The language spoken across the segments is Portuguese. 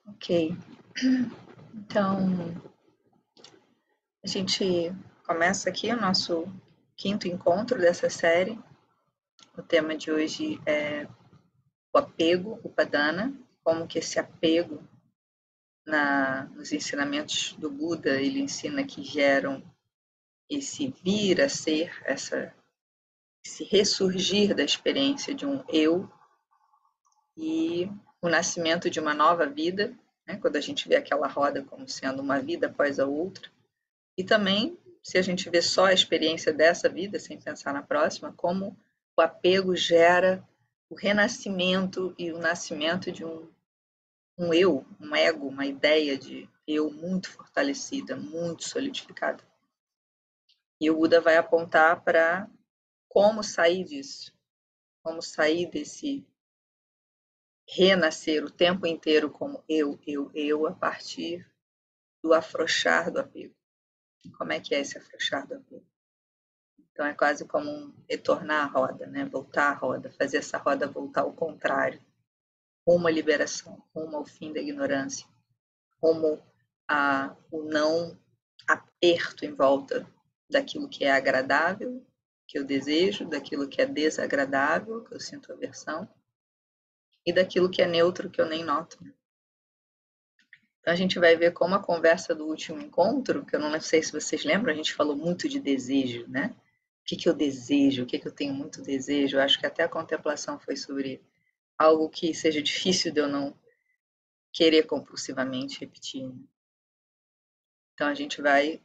Ok, então a gente começa aqui o nosso quinto encontro dessa série. O tema de hoje é o apego, Upadana, como que esse apego nos ensinamentos do Buda, ele ensina que geram esse vir a ser, esse ressurgir da experiência de um eu e o nascimento de uma nova vida, né, quando a gente vê aquela roda como sendo uma vida após a outra. E também, se a gente vê só a experiência dessa vida, sem pensar na próxima, como o apego gera o renascimento e o nascimento de um eu, um ego, uma ideia de eu muito fortalecida, muito solidificada. E o Buda vai apontar para como sair disso, como sair desse renascer o tempo inteiro como eu, a partir do afrouxar do apego. Como é que é esse afrouxar do apego? Então é quase como retornar à roda, né? Voltar à roda, fazer essa roda voltar ao contrário, rumo à liberação, rumo ao fim da ignorância, rumo o não aperto em volta daquilo que é agradável, que eu desejo, daquilo que é desagradável, que eu sinto aversão, e daquilo que é neutro, que eu nem noto. Então a gente vai ver como a conversa do último encontro, que eu não sei se vocês lembram, a gente falou muito de desejo, né? O que eu desejo, o que eu tenho muito desejo. Eu acho que até a contemplação foi sobre algo que seja difícil de eu não querer compulsivamente repetir. Né? Então a gente vai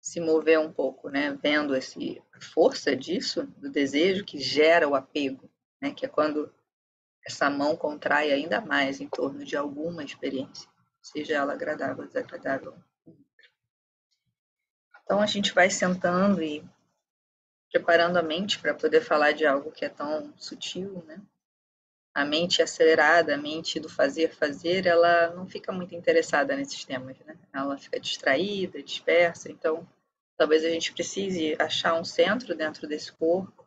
se mover um pouco, né? Vendo a força disso, do desejo que gera o apego, né? Que é quando essa mão contrai ainda mais em torno de alguma experiência, seja ela agradável ou desagradável. Então a gente vai sentando e preparando a mente para poder falar de algo que é tão sutil, né? A mente acelerada, a mente do fazer, ela não fica muito interessada nesses temas, né? Ela fica distraída, dispersa, então talvez a gente precise achar um centro dentro desse corpo,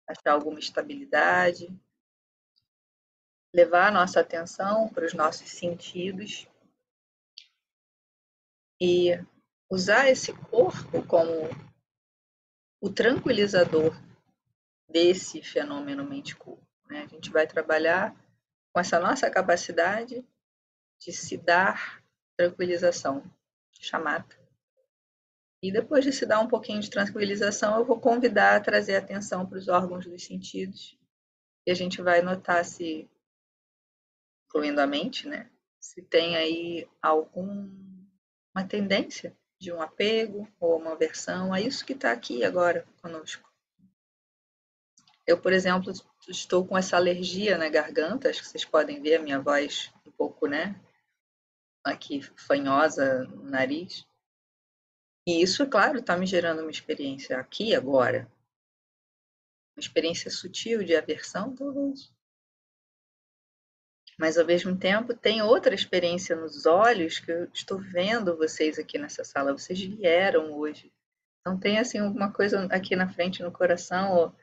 achar alguma estabilidade, levar a nossa atenção para os nossos sentidos e usar esse corpo como o tranquilizador desse fenômeno mente-corpo. Né? A gente vai trabalhar com essa nossa capacidade de se dar tranquilização, chamata. E depois de se dar um pouquinho de tranquilização, eu vou convidar a trazer atenção para os órgãos dos sentidos. E a gente vai notar se, incluindo a mente, né? Se tem aí alguma tendência de um apego ou uma aversão a isso que está aqui agora conosco. Eu, por exemplo, estou com essa alergia na garganta, acho que vocês podem ver a minha voz um pouco, né? Aqui fanhosa no nariz. E isso, é claro, está me gerando uma experiência aqui agora. Uma experiência sutil de aversão, talvez. Mas, ao mesmo tempo, tem outra experiência nos olhos que eu estou vendo vocês aqui nessa sala. Vocês vieram hoje. Então, tem, assim, alguma coisa aqui na frente, no coração, ou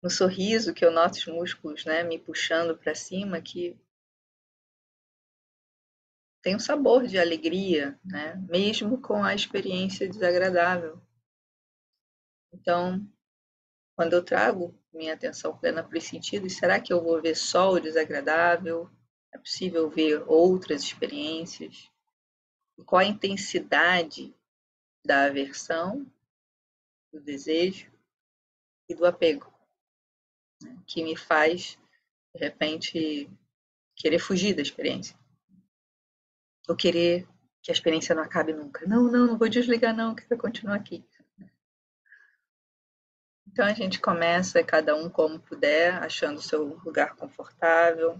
no sorriso, que eu noto os músculos, né, me puxando para cima, que tem um sabor de alegria, né, mesmo com a experiência desagradável. Então, quando eu trago minha atenção plena para os sentidos, será que eu vou ver só o desagradável? É possível ver outras experiências? E qual a intensidade da aversão, do desejo e do apego, né? Que me faz, de repente, querer fugir da experiência. Ou querer que a experiência não acabe nunca. Não vou desligar não, quero continuar aqui. Então a gente começa, cada um como puder, achando o seu lugar confortável,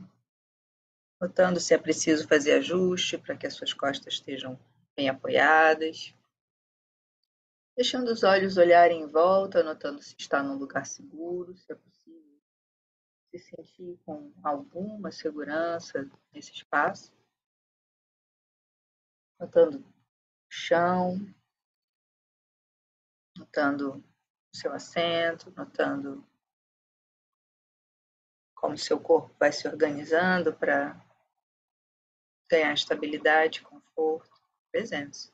notando se é preciso fazer ajuste para que as suas costas estejam bem apoiadas, deixando os olhos olharem em volta, notando se está num lugar seguro, se é possível se sentir com alguma segurança nesse espaço, notando o chão, notando o seu assento, notando como seu corpo vai se organizando para ganhar estabilidade, conforto, presença.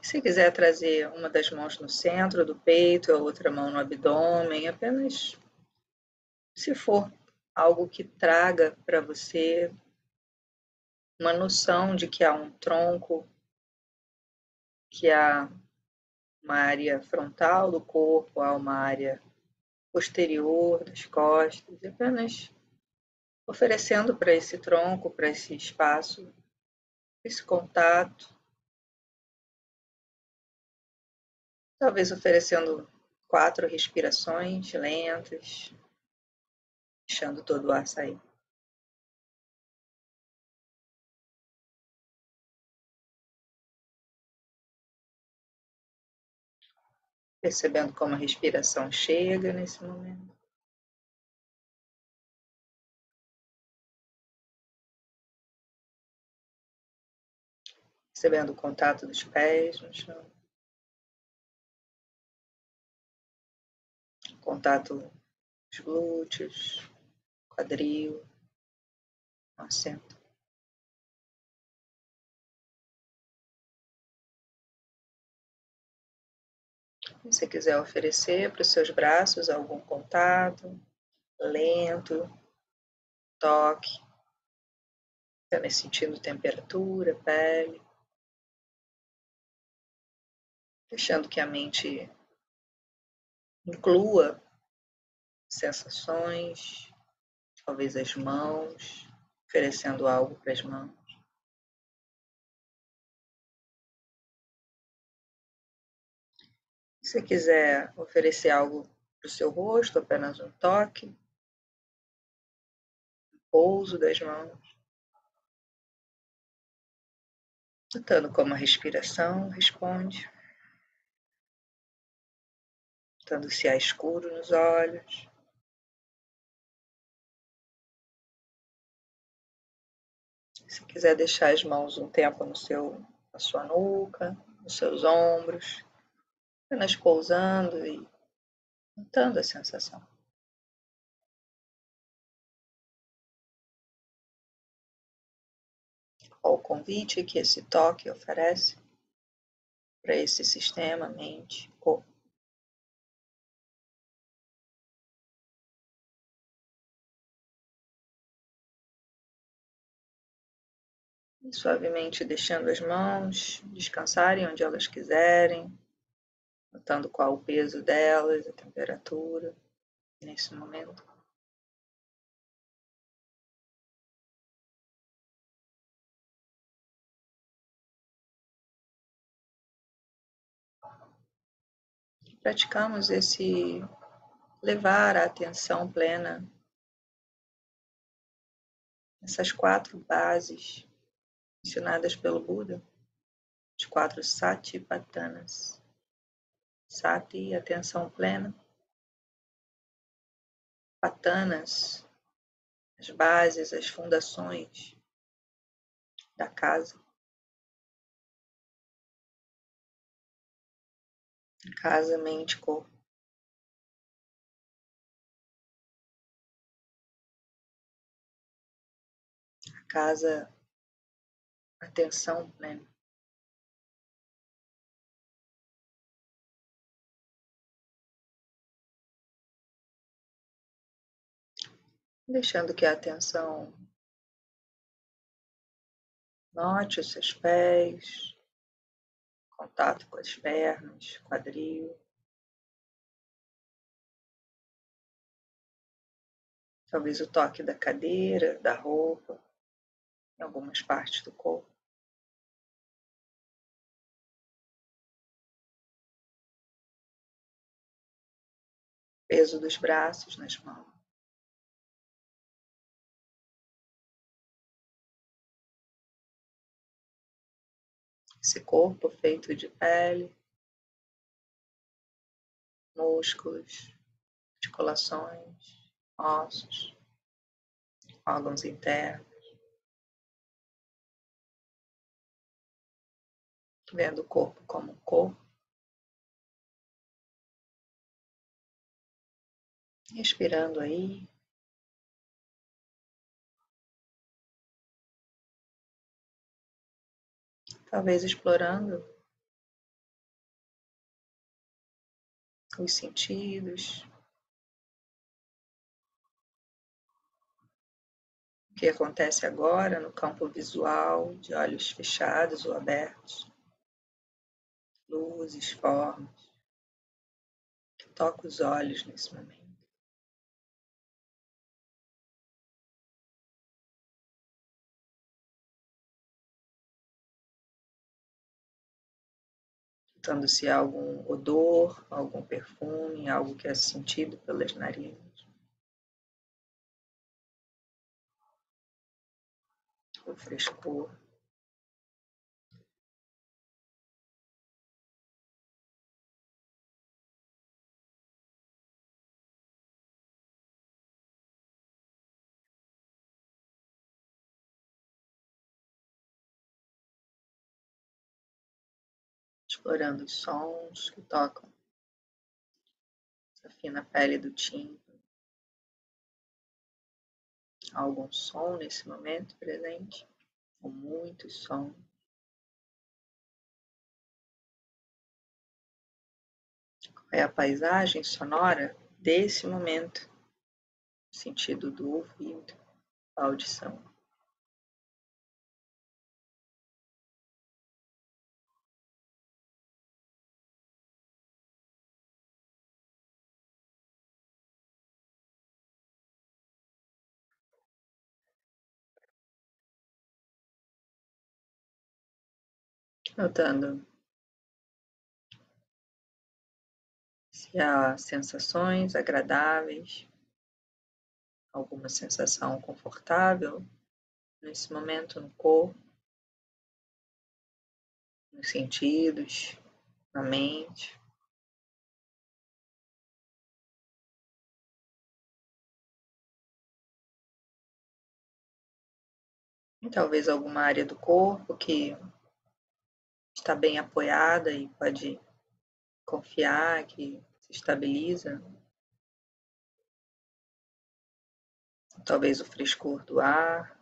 Se quiser trazer uma das mãos no centro do peito, a outra mão no abdômen, apenas se for algo que traga para você uma noção de que há um tronco, que há uma área frontal do corpo, há uma área posterior das costas, apenas oferecendo para esse tronco, para esse espaço, esse contato, talvez oferecendo 4 respirações lentas, deixando todo o ar sair. Percebendo como a respiração chega nesse momento. Percebendo o contato dos pés no chão. Contato dos glúteos, quadril, no assento. Se você quiser oferecer para os seus braços algum contato, lento, toque, apenas sentindo temperatura, pele, deixando que a mente inclua sensações, talvez as mãos, oferecendo algo para as mãos. Se você quiser oferecer algo para o seu rosto, apenas um toque, um pouso das mãos, notando como a respiração responde, notando se há escuro nos olhos. Se quiser deixar as mãos um tempo na sua nuca, nos seus ombros, apenas pousando e notando a sensação. Qual o convite que esse toque oferece para esse sistema, mente, corpo. E suavemente deixando as mãos descansarem onde elas quiserem, notando qual o peso delas, a temperatura nesse momento. Praticamos esse levar a atenção plena nessas 4 bases ensinadas pelo Buda, os 4 satipathanas. Sati, atenção plena. Patanas, as bases, as fundações da casa. Casa, mente, corpo. A casa, atenção plena. Deixando que a atenção note os seus pés, contato com as pernas, quadril. Talvez o toque da cadeira, da roupa, em algumas partes do corpo. Peso dos braços nas mãos. Esse corpo feito de pele, músculos, articulações, ossos, órgãos internos. Vendo o corpo como um corpo. Respirando aí. Talvez explorando os sentidos, o que acontece agora no campo visual, de olhos fechados ou abertos, luzes, formas, que toca os olhos nesse momento. Notando se há algum odor, algum perfume, algo que é sentido pelas narinas. O frescor. Explorando os sons que tocam essa fina pele do tímpano. Há algum som nesse momento presente? Ou muitos sons? Qual é a paisagem sonora desse momento? No sentido do ouvido, a audição. Notando se há sensações agradáveis, alguma sensação confortável nesse momento no corpo, nos sentidos, na mente. E talvez alguma área do corpo que está bem apoiada e pode confiar que se estabiliza. Talvez o frescor do ar,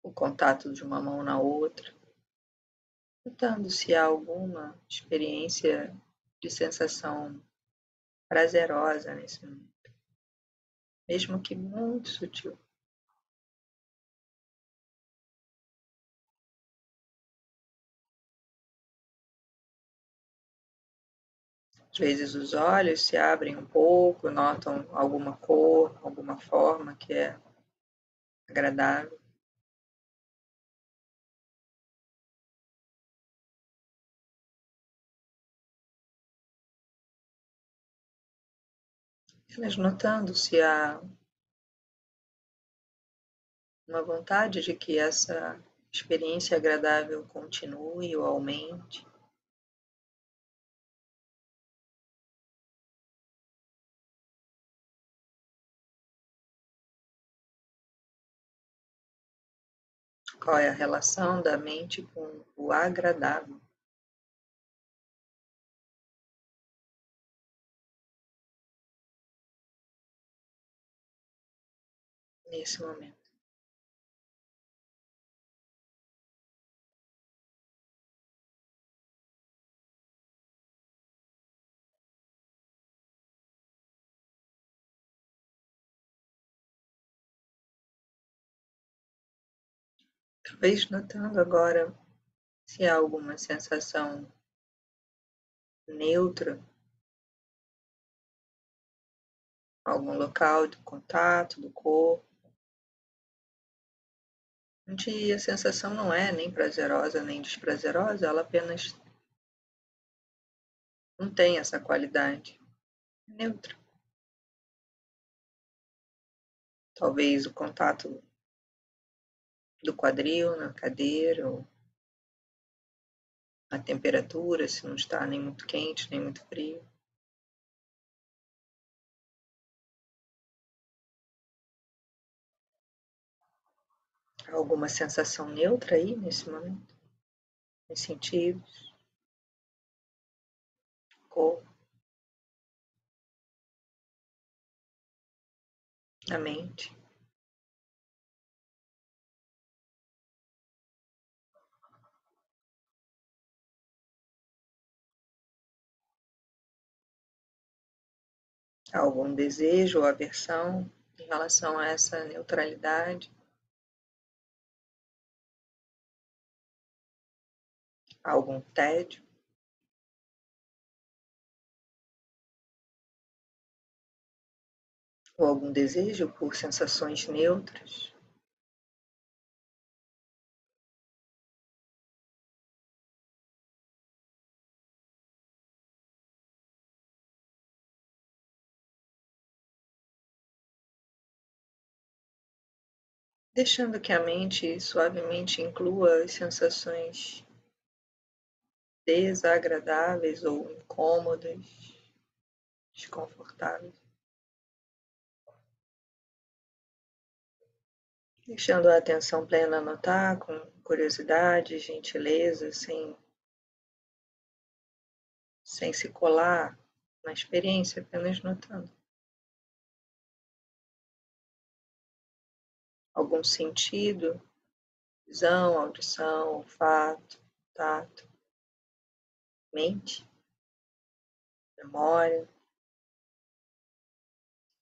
o contato de uma mão na outra. Notando se há alguma experiência de sensação prazerosa nesse momento, mesmo que muito sutil. Às vezes os olhos se abrem um pouco, notam alguma cor, alguma forma que é agradável. Mas notando se há uma vontade de que essa experiência agradável continue ou aumente. Qual é a relação da mente com o agradável nesse momento? Talvez notando agora se há alguma sensação neutra, algum local de contato do corpo, onde a sensação não é nem prazerosa nem desprazerosa, ela apenas não tem essa qualidade, é neutra. Talvez o contato do quadril na cadeira, ou a temperatura, se não está nem muito quente nem muito frio. Há alguma sensação neutra aí nesse momento? Nos sentidos, corpo, na mente. Algum desejo ou aversão em relação a essa neutralidade? Algum tédio? Ou algum desejo por sensações neutras? Deixando que a mente suavemente inclua as sensações desagradáveis ou incômodas, desconfortáveis. Deixando a atenção plena notar com curiosidade, gentileza, sem se colar na experiência, apenas notando. Algum sentido, visão, audição, olfato, tato, mente, memória.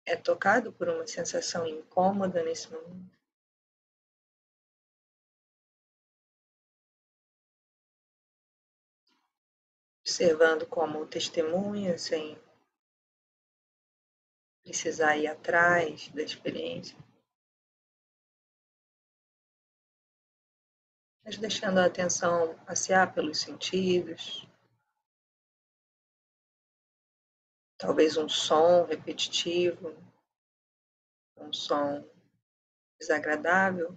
É tocado por uma sensação incômoda nesse momento. Observando como testemunha, sem precisar ir atrás da experiência, mas deixando a atenção passear pelos sentidos, talvez um som repetitivo, um som desagradável,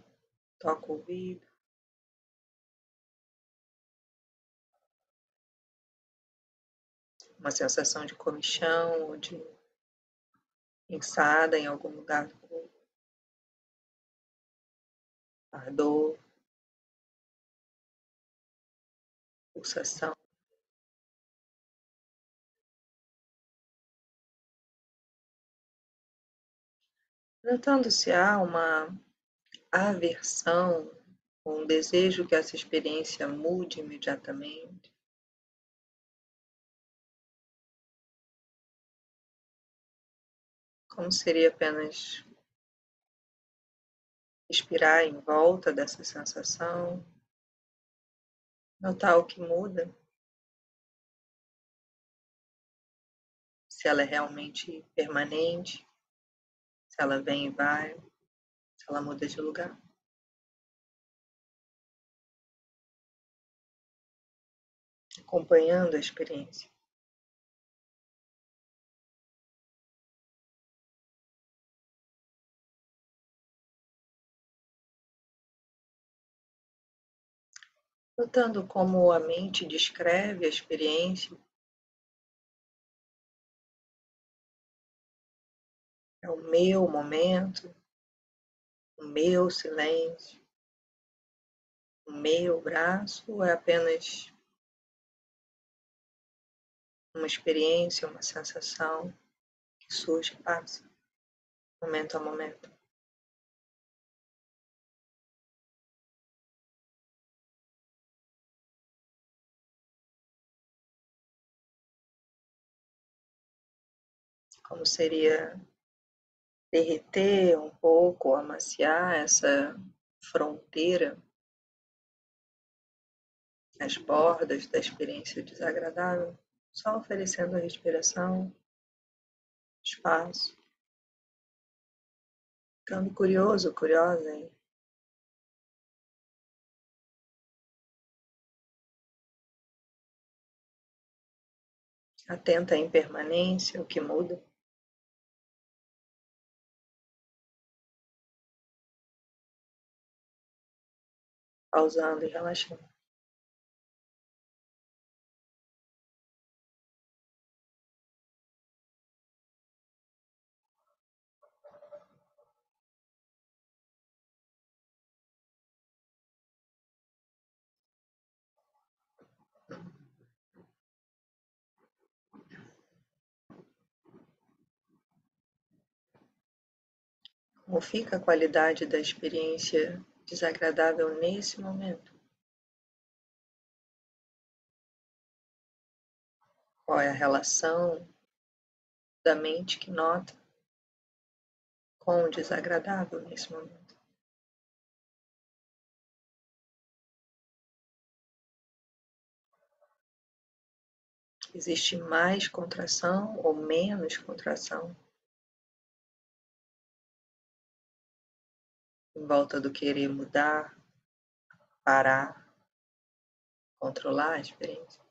toca o ouvido, uma sensação de comichão ou de pinçada em algum lugar do corpo, ardor, pulsação. Notando se há uma aversão ou um desejo que essa experiência mude imediatamente. Como seria apenas respirar em volta dessa sensação, notar o que muda, se ela é realmente permanente, se ela vem e vai, se ela muda de lugar. Acompanhando a experiência. Notando como a mente descreve a experiência, é o meu momento, o meu silêncio, o meu braço, ou é apenas uma experiência, uma sensação que surge e passa, momento a momento. Como seria derreter um pouco, amaciar essa fronteira, as bordas da experiência desagradável, só oferecendo a respiração, espaço, ficando curioso, curiosa aí. Atenta à impermanência, o que muda, pausando e relaxando. Como fica a qualidade da experiência desagradável nesse momento? Qual é a relação da mente que nota com o desagradável nesse momento? Existe mais contração ou menos contração em volta do querer mudar, parar, controlar a experiência?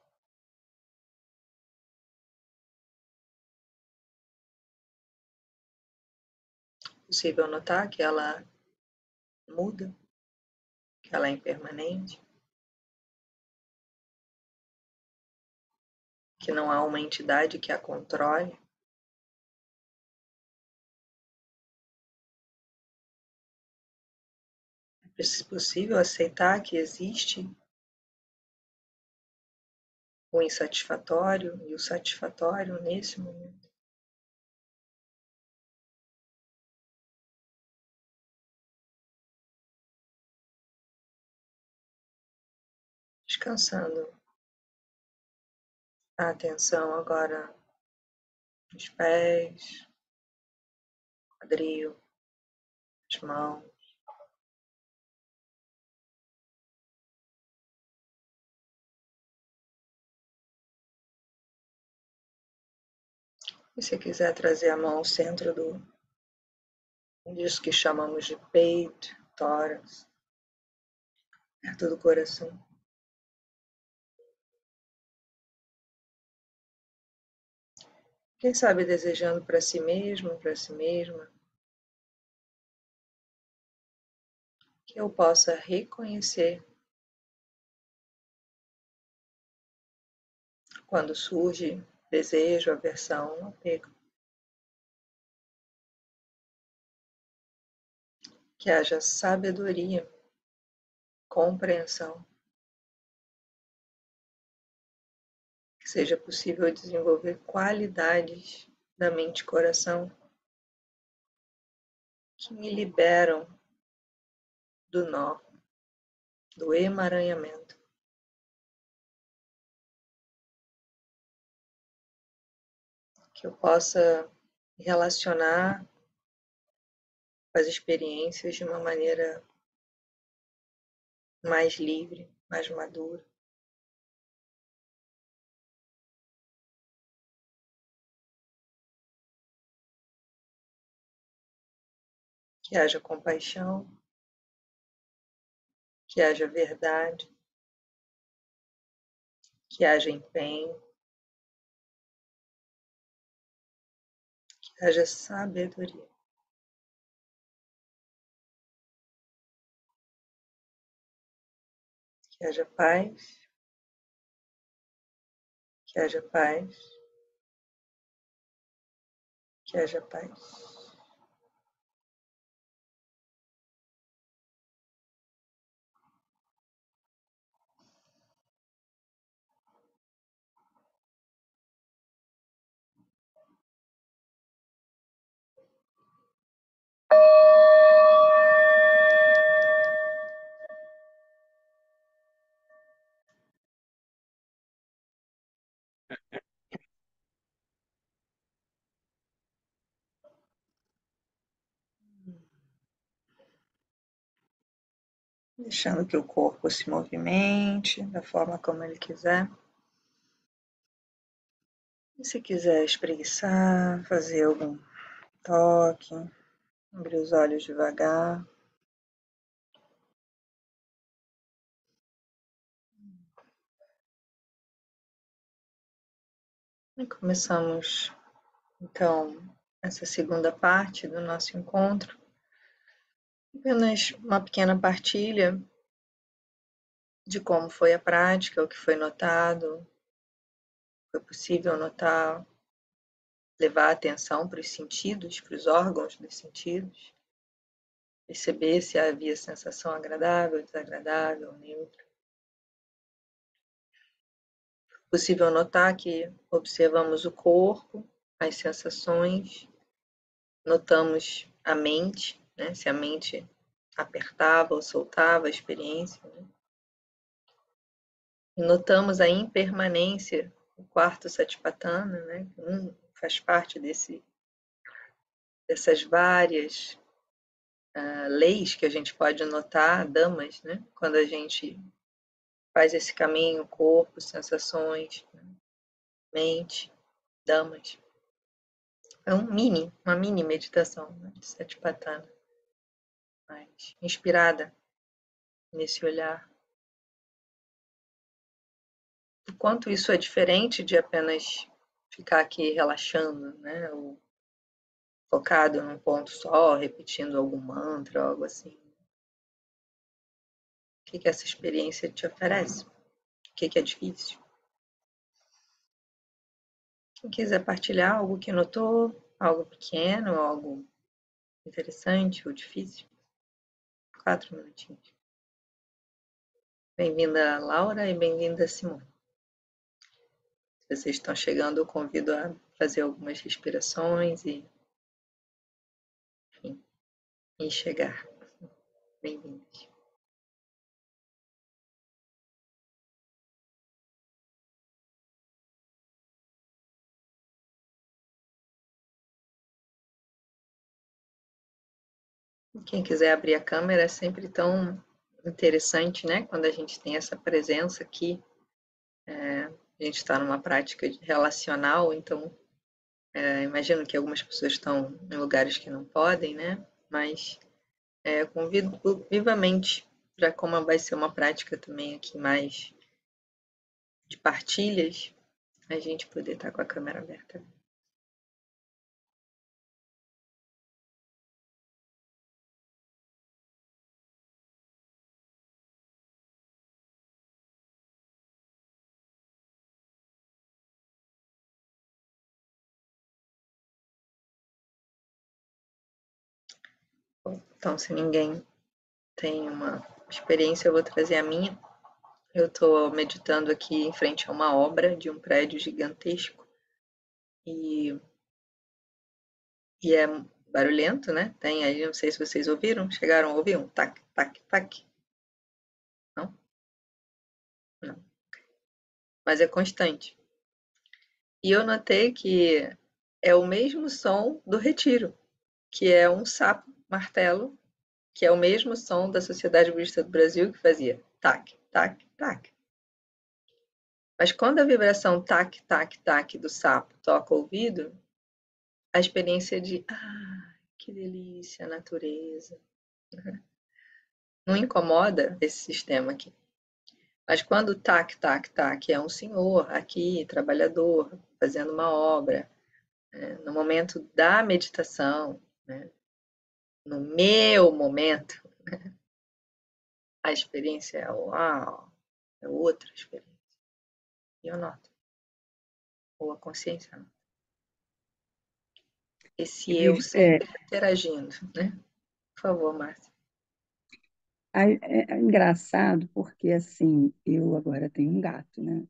É possível notar que ela muda, que ela é impermanente, que não há uma entidade que a controle? É possível aceitar que existe o insatisfatório e o satisfatório nesse momento? Descansando a atenção agora nos pés, quadril, as mãos. E se quiser trazer a mão ao centro disso que chamamos de peito, tórax, perto do coração. Quem sabe desejando para si mesmo, para si mesma, que eu possa reconhecer quando surge desejo, aversão, apego. Que haja sabedoria, compreensão, que seja possível desenvolver qualidades da mente e coração que me liberam do nó, do emaranhamento. Que eu possa me relacionar com as experiências de uma maneira mais livre, mais madura. Que haja compaixão, que haja verdade, que haja empenho, que haja sabedoria. Que haja paz, que haja paz, que haja paz. Deixando que o corpo se movimente da forma como ele quiser. E se quiser espreguiçar, fazer algum toque, abrir os olhos devagar. E começamos, então, essa segunda parte do nosso encontro. Apenas uma pequena partilha de como foi a prática, o que foi notado, foi possível notar, levar a atenção para os sentidos, para os órgãos dos sentidos, perceber se havia sensação agradável, desagradável, neutra. Possível notar que observamos o corpo, as sensações, notamos a mente né? Se a mente apertava ou soltava a experiência, né? E notamos a impermanência do quarto Satipatthana, né? Faz parte dessas várias leis que a gente pode notar, damas, né? Quando a gente faz esse caminho, corpo, sensações, né? Mente, damas. É uma mini meditação, né? De Satipatthana, mas inspirada nesse olhar. O quanto isso é diferente de apenas ficar aqui relaxando, né? Ou focado num ponto só, repetindo algum mantra, algo assim. O que essa experiência te oferece? O que é difícil? Quem quiser partilhar algo que notou, algo pequeno, algo interessante ou difícil, 4 minutinhos. Bem-vinda, Laura, e bem-vinda, Simone. Se vocês estão chegando, eu convido a fazer algumas respirações e, enfim, e chegar. Bem-vindos. Quem quiser abrir a câmera é sempre tão interessante, né? Quando a gente tem essa presença aqui. A gente está numa prática relacional, então imagino que algumas pessoas estão em lugares que não podem, né? Mas convido vivamente, já como vai ser uma prática também aqui mais de partilhas, a gente poder estar com a câmera aberta. Bom, então, se ninguém tem uma experiência, eu vou trazer a minha. Eu estou meditando aqui em frente a uma obra de um prédio gigantesco e, e é barulhento, né? Tem aí, não sei se vocês ouviram, chegaram a ouvir um tac, tac, tac. Não? Não. Mas é constante. E eu notei que é o mesmo som do retiro, que é um sapo martelo, que é o mesmo som da Sociedade Budista do Brasil, que fazia tac, tac, tac. Mas quando a vibração tac, tac, tac do sapo toca o ouvido, a experiência de que delícia, natureza. Não incomoda esse sistema aqui. Mas quando tac, tac, tac é um senhor aqui, trabalhador, fazendo uma obra, no momento da meditação, né, no meu momento, a experiência é uau, é outra experiência. E eu noto, ou a consciência nota. Esse eu sempre interagindo, né? Por favor, Márcia. É engraçado porque, assim, eu agora tenho um gato, né?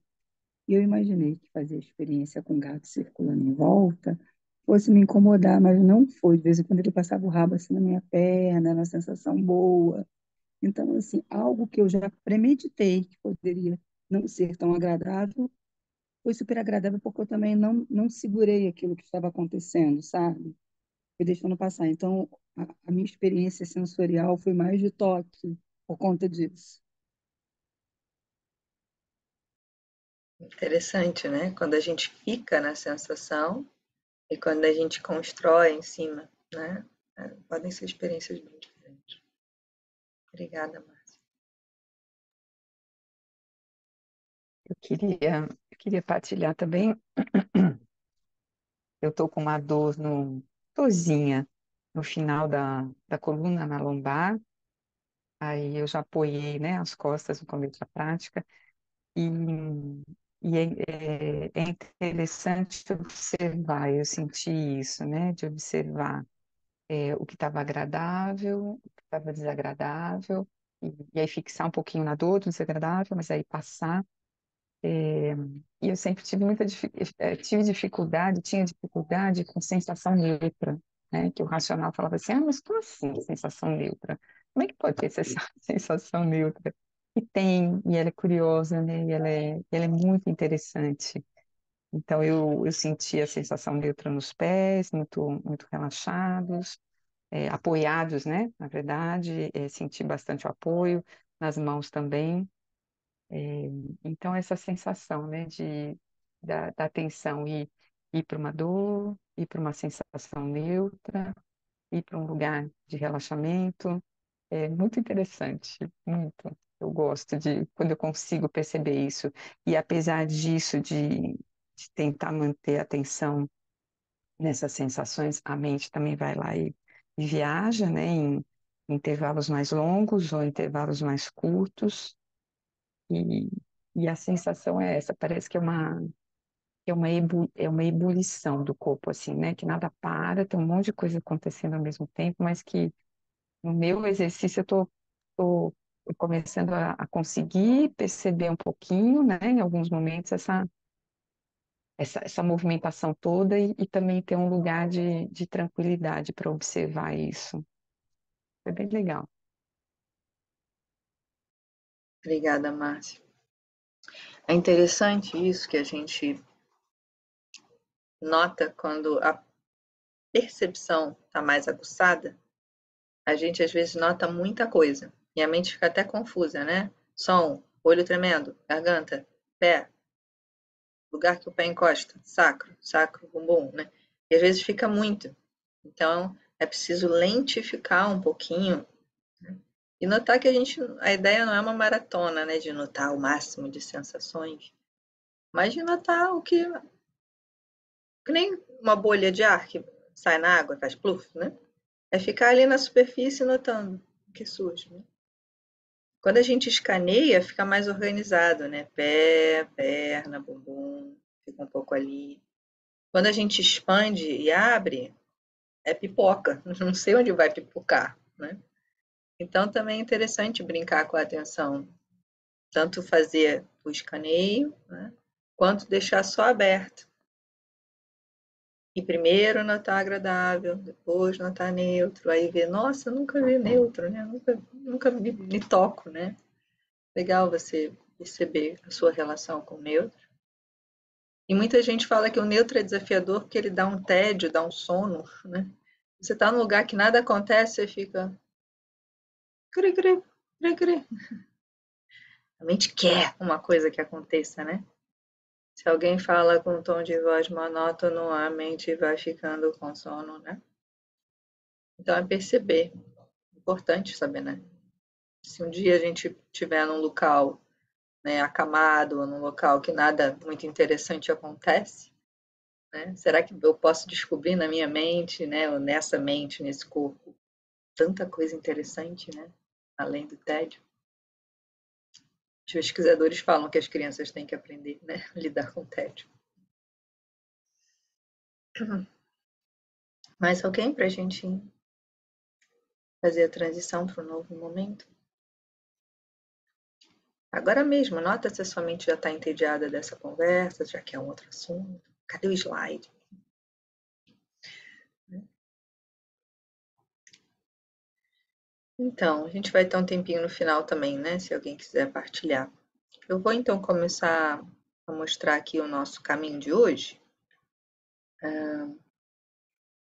E eu imaginei que fazer experiência com gato circulando em volta fosse me incomodar, mas não foi. De vez em quando ele passava o rabo assim na minha perna, uma sensação boa. Então, assim, algo que eu já premeditei que poderia não ser tão agradável, foi super agradável porque eu também não segurei aquilo que estava acontecendo, sabe? Fui deixando passar. Então, a minha experiência sensorial foi mais de toque por conta disso. Interessante, né? Quando a gente fica na sensação e quando a gente constrói em cima, né? Podem ser experiências bem diferentes. Obrigada, Márcia. Eu queria partilhar também. Eu estou com uma dor dorzinha no final da coluna, na lombar. Aí eu já apoiei, né, as costas no começo da prática. E, é interessante observar, eu senti isso, né, de observar o que estava agradável, o que estava desagradável, e aí fixar um pouquinho na dor do desagradável, mas aí passar. E eu sempre tive tinha dificuldade com sensação neutra. né? Que o racional falava assim, ah, mas como assim sensação neutra? Como é que pode ter essa sensação neutra? E tem, e ela é curiosa, né? E ela é muito interessante. Então, eu senti a sensação neutra nos pés, muito relaxados, apoiados, né? Na verdade, senti bastante o apoio, nas mãos também. Então, essa sensação, né, da atenção ir para uma dor, ir para uma sensação neutra, ir para um lugar de relaxamento, é muito interessante, muito. Eu gosto de quando eu consigo perceber isso. E apesar disso, de tentar manter a atenção nessas sensações, a mente também vai lá e viaja, né, em intervalos mais longos ou intervalos mais curtos. E, e a sensação é essa, parece que é uma ebulição do corpo, assim, né? Que nada para, tem um monte de coisa acontecendo ao mesmo tempo, mas que no meu exercício eu tô começando a conseguir perceber um pouquinho, né? Em alguns momentos, essa movimentação toda e também ter um lugar de tranquilidade para observar isso. É bem legal. Obrigada, Márcia. É interessante isso que a gente nota quando a percepção está mais aguçada, a gente às vezes nota muita coisa e a mente fica até confusa, né? Som, olho tremendo, garganta, pé, lugar que o pé encosta, sacro, bumbum, né? E às vezes fica muito. Então é preciso lentificar um pouquinho, né? E notar que a ideia não é uma maratona, né? De notar o máximo de sensações, mas de notar o que nem uma bolha de ar que sai na água, faz pluf, né? É ficar ali na superfície notando o que surge, né? Quando a gente escaneia, fica mais organizado, né? Pé, perna, bumbum, fica um pouco ali. Quando a gente expande e abre, é pipoca. Não sei onde vai pipocar, né? Então também é interessante brincar com a atenção, tanto fazer o escaneio, né? Quanto deixar só aberto. E primeiro notar agradável, depois notar neutro, aí ver, nossa, eu nunca vi neutro, né? Nunca me toco, né? Legal você perceber a sua relação com o neutro. E muita gente fala que o neutro é desafiador porque ele dá um tédio, dá um sono, né? Você está num lugar que nada acontece, você fica cri, cri, cri, cri. A mente quer uma coisa que aconteça, né? Se alguém fala com um tom de voz monótono, a mente vai ficando com sono, né? Então é perceber. Importante saber, né? Se um dia a gente estiver num local, né, acamado, num local que nada muito interessante acontece, né? Será que eu posso descobrir na minha mente, né, ou nessa mente, nesse corpo, tanta coisa interessante, né? Além do tédio. Os pesquisadores falam que as crianças têm que aprender, né, a lidar com o tédio. Mais alguém para a gente fazer a transição para um novo momento? Agora mesmo, nota se a sua mente já está entediada dessa conversa, já quer um outro assunto. Cadê o slide? Então, a gente vai ter um tempinho no final também, né? Se alguém quiser partilhar. Eu vou então começar a mostrar aqui o nosso caminho de hoje.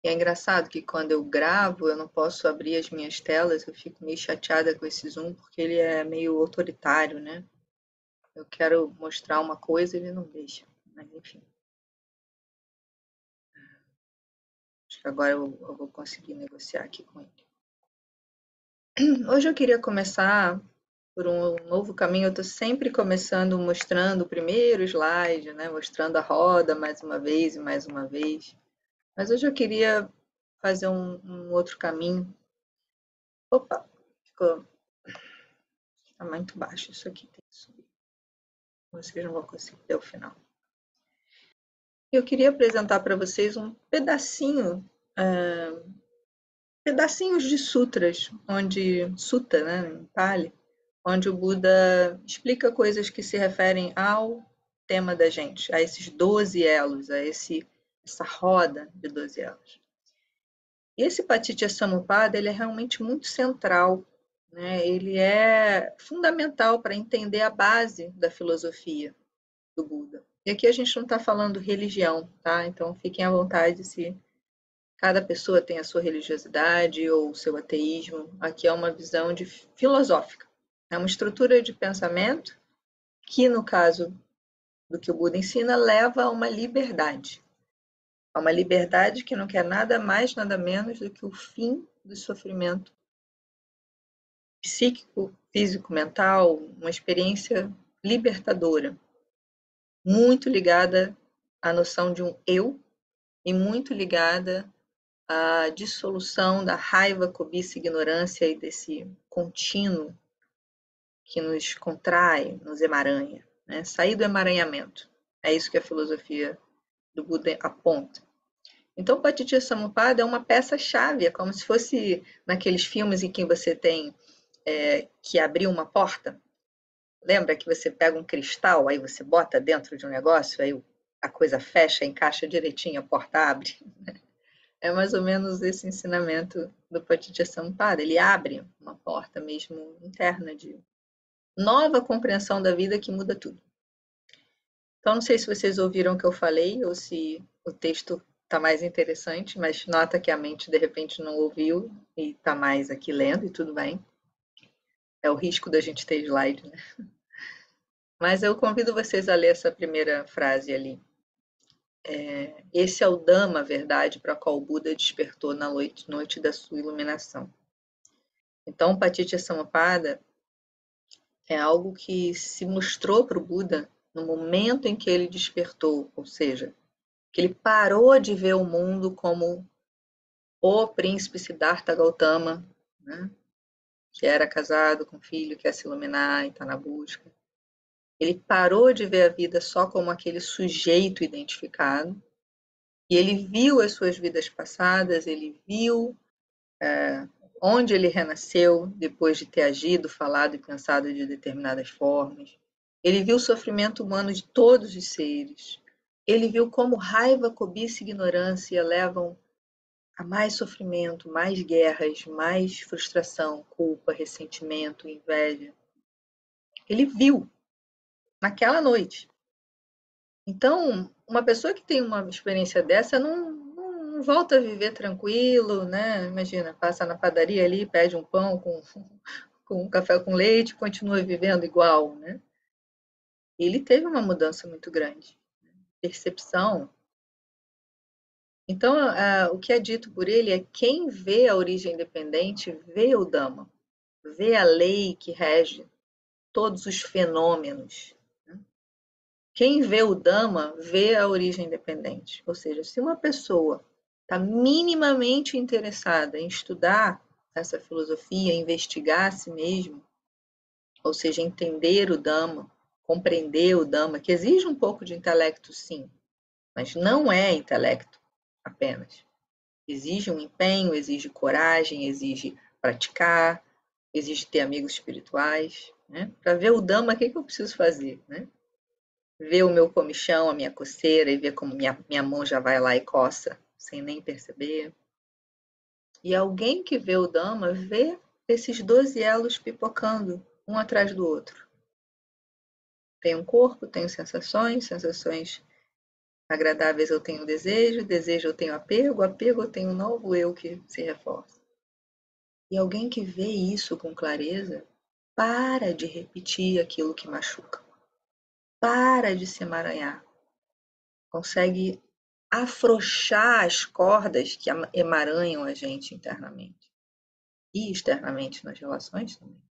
E é engraçado que quando eu gravo, eu não posso abrir as minhas telas, eu fico meio chateada com esse Zoom, porque ele é meio autoritário, né? Eu quero mostrar uma coisa e ele não deixa. Mas enfim. Acho que agora eu vou conseguir negociar aqui com ele. Hoje eu queria começar por um novo caminho. Eu estou sempre começando mostrando o primeiro slide, né? Mostrando a roda mais uma vez e mais uma vez. Mas hoje eu queria fazer um outro caminho. Opa, ficou tá muito baixo. Isso aqui tem que subir. Vocês não vão conseguir ver o final. Eu queria apresentar para vocês um pedacinho, pedacinhos de sutras, sutta, né, em Pali, onde o Buda explica coisas que se referem ao tema da gente, a esses 12 elos, essa roda de 12 elos. E esse Paticca-Samuppada, ele é realmente muito central, né? Ele é fundamental para entender a base da filosofia do Buda. E aqui a gente não está falando religião, tá? Então fiquem à vontade se cada pessoa tem a sua religiosidade ou o seu ateísmo. Aqui é uma visão filosófica. É uma estrutura de pensamento que, no caso do que o Buda ensina, leva a uma liberdade. A uma liberdade que não quer nada mais, nada menos do que o fim do sofrimento psíquico, físico, mental, uma experiência libertadora, muito ligada à noção de um eu e muito ligada à dissolução da raiva, cobiça, ignorância e desse contínuo que nos contrai, nos emaranha, né? Sair do emaranhamento. É isso que a filosofia do Buda aponta. Então, Paticca-Samuppada é uma peça-chave, é como se fosse naqueles filmes em que você tem que abrir uma porta. Lembra que você pega um cristal, aí você bota dentro de um negócio, aí a coisa fecha, encaixa direitinho, a porta abre. É mais ou menos esse ensinamento do Paticca-Samuppada. Ele abre uma porta mesmo interna de nova compreensão da vida que muda tudo. Então, não sei se vocês ouviram o que eu falei ou se o texto está mais interessante, mas nota que a mente, de repente, não ouviu e está mais aqui lendo, e tudo bem. É o risco da gente ter slide, né? Mas eu convido vocês a ler essa primeira frase ali. Esse é o Dhamma, a verdade, para a qual o Buda despertou na noite da sua iluminação. Então, Paticca-Samuppada é algo que se mostrou para o Buda no momento em que ele despertou, ou seja, que ele parou de ver o mundo como o príncipe Siddhartha Gautama, né, que era casado com filho, quer se iluminar e está na busca. Ele parou de ver a vida só como aquele sujeito identificado, e ele viu as suas vidas passadas, ele viu onde ele renasceu depois de ter agido, falado e pensado de determinadas formas. Ele viu o sofrimento humano de todos os seres. Ele viu como raiva, cobiça e ignorância levam a mais sofrimento, mais guerras, mais frustração, culpa, ressentimento, inveja. Ele viu naquela noite. Então, uma pessoa que tem uma experiência dessa não volta a viver tranquilo, né? Imagina, passa na padaria ali, pede um pão com um café com leite, continua vivendo igual, né? Ele teve uma mudança muito grande, percepção. Então, o que é dito por ele é quem vê a origem independente vê o Dhamma, vê a lei que rege todos os fenômenos. Quem vê o Dhamma vê a origem independente. Ou seja, se uma pessoa está minimamente interessada em estudar essa filosofia, investigar a si mesmo, ou seja, entender o Dhamma, compreender o Dhamma, que exige um pouco de intelecto, sim, mas não é intelecto apenas. Exige um empenho, exige coragem, exige praticar, exige ter amigos espirituais. Né? Para ver o Dhamma, o que eu preciso fazer? Né? Ver o meu comichão, a minha coceira, e ver como minha mão já vai lá e coça, sem nem perceber. E alguém que vê o Dhamma vê esses 12 elos pipocando, um atrás do outro. Tenho um corpo, tenho sensações agradáveis eu tenho desejo eu tenho apego eu tenho um novo eu que se reforça. E alguém que vê isso com clareza, para de repetir aquilo que machuca. Para de se emaranhar. Consegue afrouxar as cordas que emaranham a gente internamente. E externamente nas relações também.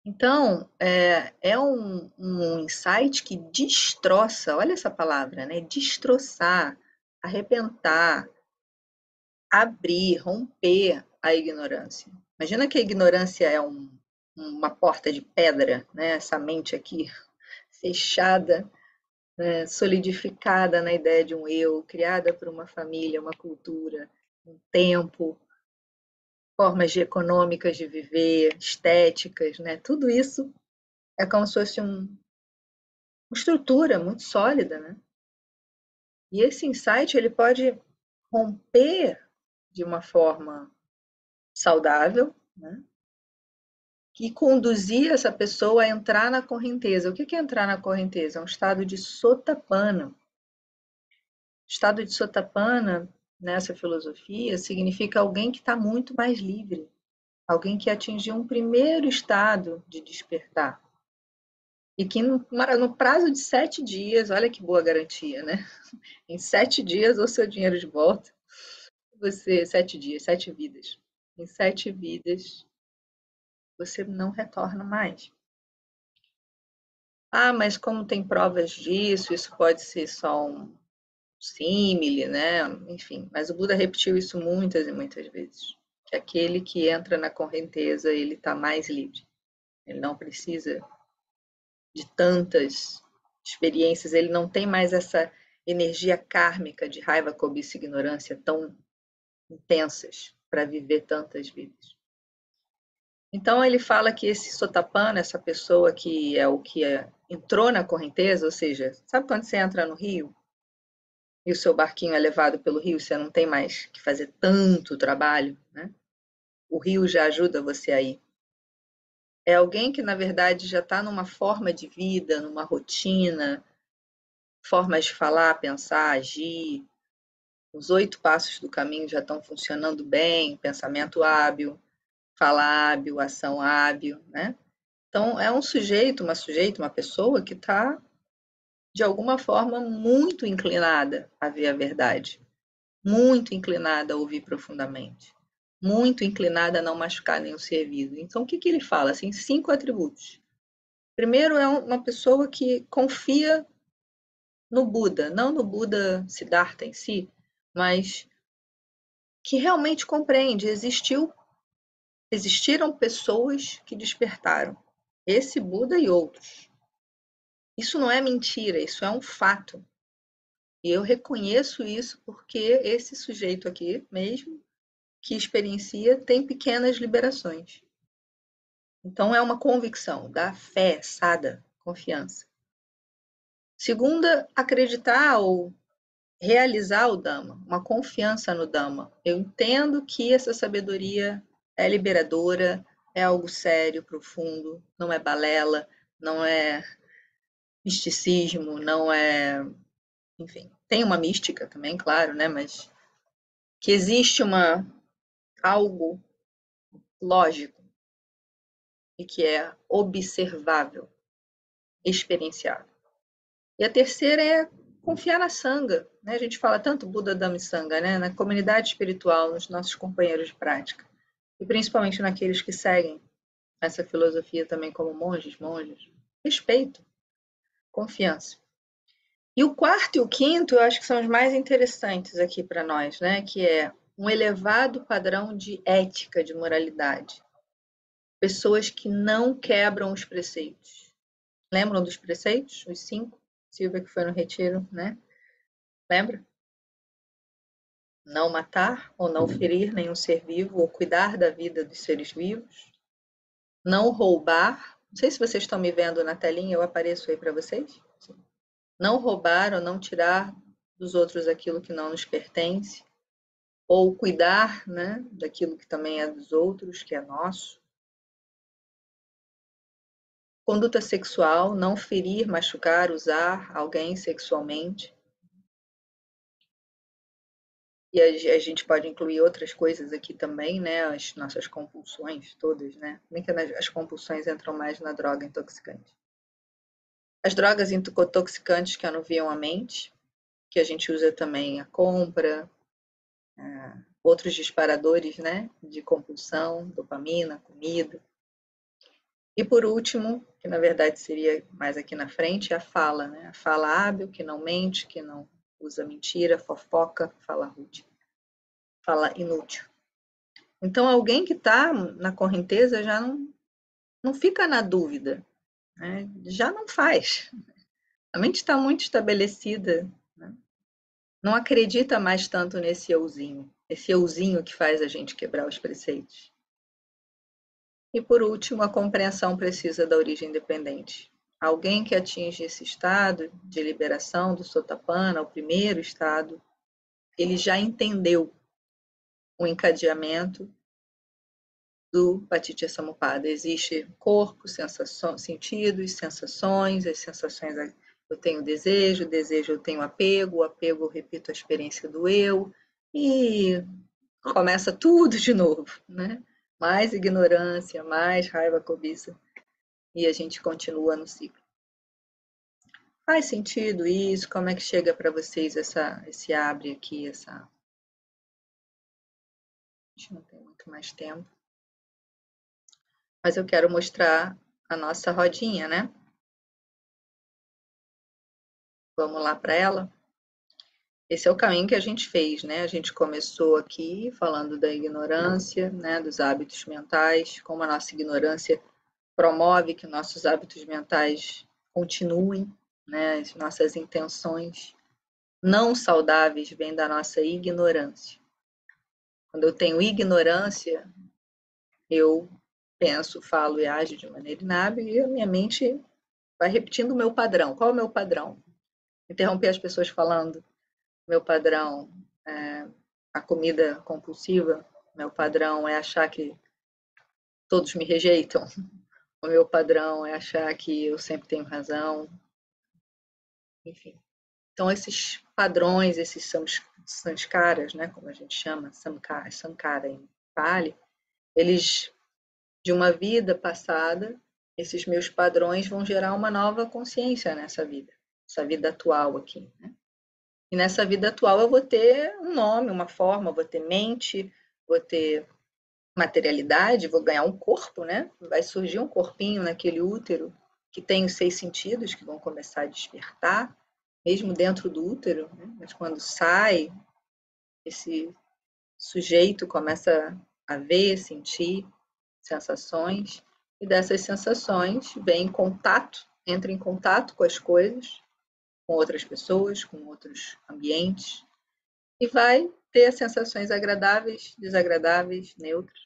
Então, é um insight que destroça, olha essa palavra, né? Destroçar, arrebentar, abrir, romper a ignorância. Imagina que a ignorância é uma porta de pedra, né? Essa mente aqui fechada, né? Solidificada na ideia de um eu, criada por uma família, uma cultura, um tempo, formas econômicas de viver, estéticas, né? Tudo isso é como se fosse uma estrutura muito sólida, né? E esse insight ele pode romper de uma forma saudável, né? Que conduzia essa pessoa a entrar na correnteza. O que é entrar na correnteza? É um estado de Sotapanna. Estado de Sotapanna, nessa filosofia, significa alguém que está muito mais livre, alguém que atingiu um primeiro estado de despertar. E que no prazo de 7 dias, olha que boa garantia, né? Em 7 dias, o seu dinheiro de volta. 7 dias, 7 vidas. Em 7 vidas, você não retorna mais. Ah, mas como tem provas disso, isso pode ser só um símile, né? Enfim, mas o Buda repetiu isso muitas e muitas vezes. Que aquele que entra na correnteza, ele está mais livre. Ele não precisa de tantas experiências, ele não tem mais essa energia kármica de raiva, cobiça e ignorância tão intensas para viver tantas vidas. Então ele fala que esse Sotapanna, essa pessoa que é o que entrou na correnteza, ou seja, sabe quando você entra no rio e o seu barquinho é levado pelo rio, você não tem mais que fazer tanto trabalho, né? O rio já ajuda você a ir. É alguém que, na verdade, já está numa forma de vida, numa rotina, formas de falar, pensar, agir. Os 8 passos do caminho já estão funcionando bem, pensamento hábil, fala hábil, ação hábil, né? Então, é um sujeito, uma pessoa que está, de alguma forma, muito inclinada a ver a verdade, muito inclinada a ouvir profundamente, muito inclinada a não machucar nenhum ser vivo. Então, o que ele fala? Assim, 5 atributos. Primeiro, é uma pessoa que confia no Buda, não no Buda Siddhartha em si, mas que realmente compreende, existiram pessoas que despertaram, esse Buda e outros. Isso não é mentira, isso é um fato. E eu reconheço isso porque esse sujeito aqui mesmo, que experiencia, tem pequenas liberações. Então é uma convicção, da fé, sada, confiança. Segunda, acreditar ou realizar o Dhamma, uma confiança no Dhamma. Eu entendo que essa sabedoria é liberadora, é algo sério, profundo, não é balela, não é misticismo, não é, enfim, tem uma mística também, claro, né, mas que existe algo lógico e que é observável, experienciável. E a terceira é confiar na Sangha, né? A gente fala tanto Buda, Dhamma e Sangha, né? Na comunidade espiritual, nos nossos companheiros de prática, e principalmente naqueles que seguem essa filosofia também como monges. Respeito, confiança. E o quarto e o quinto, eu acho que são os mais interessantes aqui para nós, né? Que é um elevado padrão de ética, de moralidade. Pessoas que não quebram os preceitos. Lembram dos preceitos? Os 5? Silvia, que foi no retiro, né? Lembra? Não matar ou não ferir nenhum ser vivo ou cuidar da vida dos seres vivos. Não roubar. Não sei se vocês estão me vendo na telinha, eu apareço aí para vocês. Sim. Não roubar ou não tirar dos outros aquilo que não nos pertence. Ou cuidar, né, daquilo que também é dos outros, que é nosso. Conduta sexual, não ferir, machucar, usar alguém sexualmente. E a gente pode incluir outras coisas aqui também, né? As nossas compulsões todas, né? Nem que as compulsões entram mais na droga intoxicante. As drogas intoxicantes que anuviam a mente, que a gente usa também a compra, outros disparadores, né? De compulsão, dopamina, comida. E por último, que na verdade seria mais aqui na frente, a fala, né? A fala hábil, que não mente, que não usa mentira, fofoca, fala rude, fala inútil. Então, alguém que está na correnteza já não fica na dúvida, né? Já não faz. A mente está muito estabelecida, né? Não acredita mais tanto nesse euzinho que faz a gente quebrar os preceitos. E por último, a compreensão precisa da origem independente. Alguém que atinge esse estado de liberação do Sotapanna, o primeiro estado, ele já entendeu o encadeamento do Paticca-Samuppada. Existe corpo, sentidos, sensações, as sensações eu tenho desejo eu tenho apego, o apego eu repito a experiência do eu, e começa tudo de novo, né? Mais ignorância, mais raiva, cobiça, e a gente continua no ciclo. Faz sentido isso? Como é que chega para vocês esse abre aqui, A gente não tem muito mais tempo. Mas eu quero mostrar a nossa rodinha, né? Vamos lá para ela? Esse é o caminho que a gente fez, né? A gente começou aqui falando da ignorância, né? Dos hábitos mentais, como a nossa ignorância promove que nossos hábitos mentais continuem, né? As nossas intenções não saudáveis vêm da nossa ignorância. Quando eu tenho ignorância, eu penso, falo e ajo de maneira inábil e a minha mente vai repetindo o meu padrão. Qual é o meu padrão? Interromper as pessoas falando. Meu padrão é a comida compulsiva. Meu padrão é achar que todos me rejeitam. O meu padrão é achar que eu sempre tenho razão. Enfim. Então, esses padrões, esses sanskaras, né, como a gente chama, sankara em Pali, eles, de uma vida passada, esses meus padrões vão gerar uma nova consciência nessa vida, essa vida atual aqui, né? E nessa vida atual eu vou ter um nome, uma forma, vou ter mente, vou ter materialidade, vou ganhar um corpo, né? Vai surgir um corpinho naquele útero que tem os 6 sentidos que vão começar a despertar, mesmo dentro do útero, né? Mas quando sai, esse sujeito começa a ver, sentir sensações, e dessas sensações vem contato, entra em contato com as coisas, com outras pessoas, com outros ambientes, e vai ter sensações agradáveis, desagradáveis, neutras,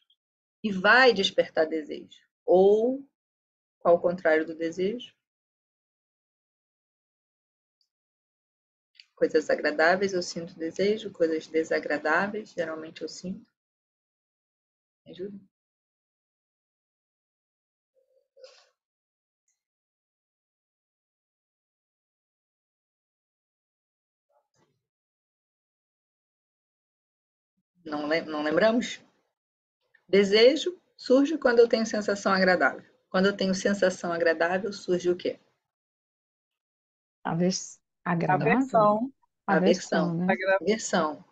e vai despertar desejo. Ou, ao contrário do desejo, coisas agradáveis eu sinto desejo, coisas desagradáveis, geralmente eu sinto. Me ajuda? Não lembramos? Desejo surge quando eu tenho sensação agradável. Quando eu tenho sensação agradável, surge o quê? Agradável? Aversão, né? Aversão.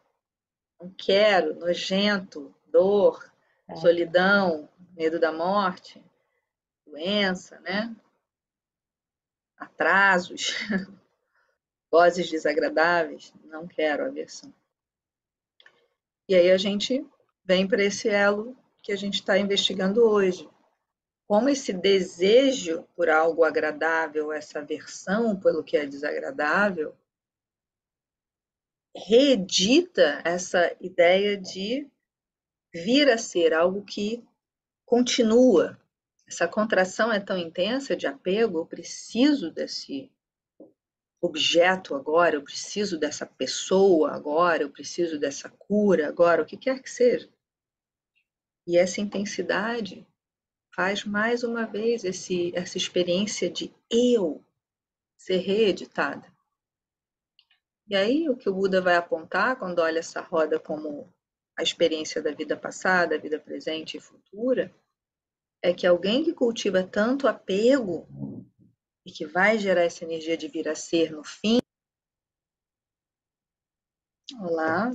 Não quero, nojento, dor, solidão, medo da morte, doença, né? Atrasos, vozes desagradáveis. Não quero, aversão. E aí a gente vem para esse elo que a gente está investigando hoje. Como esse desejo por algo agradável, essa aversão pelo que é desagradável, reedita essa ideia de vir a ser algo que continua. Essa contração é tão intensa de apego, eu preciso desse objeto agora, eu preciso dessa pessoa agora, eu preciso dessa cura agora, o que quer que seja. E essa intensidade faz mais uma vez essa experiência de eu ser reeditada. E aí o que o Buda vai apontar quando olha essa roda como a experiência da vida passada, vida presente e futura, é que alguém que cultiva tanto apego e que vai gerar essa energia de vir a ser no fim. Olá,